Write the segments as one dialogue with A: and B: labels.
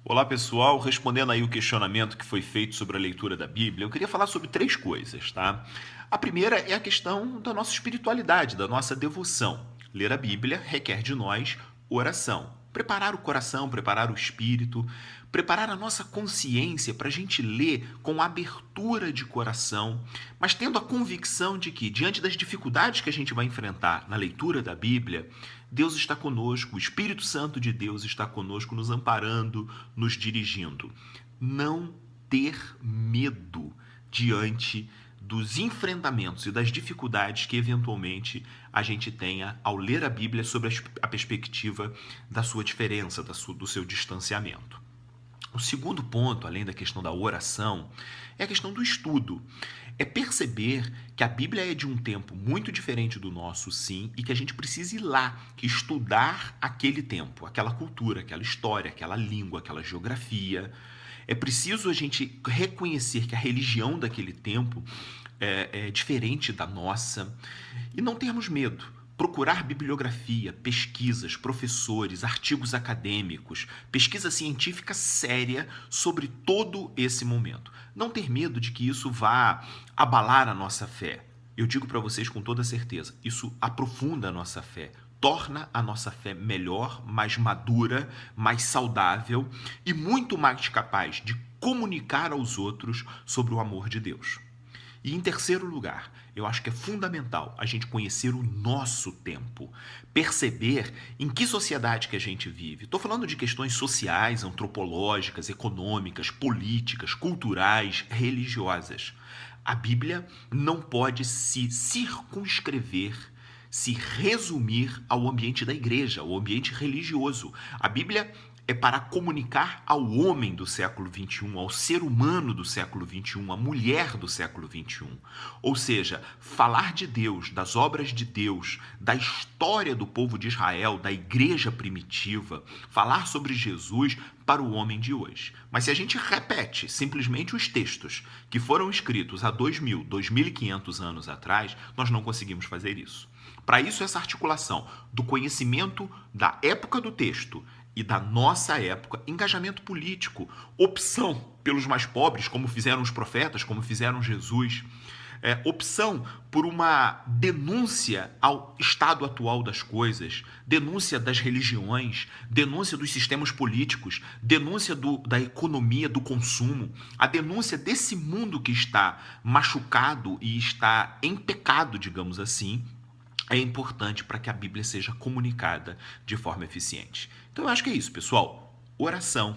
A: Olá pessoal, respondendo aí o questionamento que foi feito sobre a leitura da Bíblia, eu queria falar sobre três coisas, tá? A primeira é a questão da nossa espiritualidade, da nossa devoção. Ler a Bíblia requer de nós oração. Preparar o coração, preparar o espírito, preparar a nossa consciência para a gente ler com abertura de coração, mas tendo a convicção de que, diante das dificuldades que a gente vai enfrentar na leitura da Bíblia, Deus está conosco, o Espírito Santo de Deus está conosco, nos amparando, nos dirigindo. Não ter medo diante dos enfrentamentos e das dificuldades que eventualmente a gente tenha ao ler a Bíblia sobre a perspectiva da sua diferença, do seu distanciamento. O segundo ponto, além da questão da oração, é a questão do estudo. É perceber que a Bíblia é de um tempo muito diferente do nosso, sim, e que a gente precisa ir lá, estudar aquele tempo, aquela cultura, aquela história, aquela língua, aquela geografia. É preciso a gente reconhecer que a religião daquele tempo é diferente da nossa e não termos medo. Procurar bibliografia, pesquisas, professores, artigos acadêmicos, pesquisa científica séria sobre todo esse momento. Não ter medo de que isso vá abalar a nossa fé. Eu digo para vocês com toda certeza, isso aprofunda a nossa fé, torna a nossa fé melhor, mais madura, mais saudável e muito mais capaz de comunicar aos outros sobre o amor de Deus. E em terceiro lugar, eu acho que é fundamental a gente conhecer o nosso tempo, perceber em que sociedade que a gente vive. Estou falando de questões sociais, antropológicas, econômicas, políticas, culturais, religiosas. A Bíblia não pode se circunscrever, se resumir ao ambiente da igreja, ao ambiente religioso. A Bíblia é para comunicar ao homem do século XXI, ao ser humano do século XXI, à mulher do século XXI. Ou seja, falar de Deus, das obras de Deus, da história do povo de Israel, da igreja primitiva, falar sobre Jesus para o homem de hoje. Mas se a gente repete simplesmente os textos que foram escritos há 2.000, 2.500 anos atrás, nós não conseguimos fazer isso. Para isso, essa articulação do conhecimento da época do texto e da nossa época, engajamento político, opção pelos mais pobres, como fizeram os profetas, como fizeram Jesus, opção por uma denúncia ao estado atual das coisas, denúncia das religiões, denúncia dos sistemas políticos, denúncia da economia, do consumo, a denúncia desse mundo que está machucado e está em pecado, digamos assim, é importante para que a Bíblia seja comunicada de forma eficiente. Então eu acho que é isso, pessoal. Oração,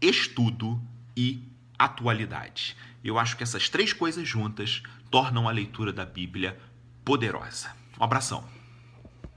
A: estudo e atualidade. Eu acho que essas três coisas juntas tornam a leitura da Bíblia poderosa. Um abração.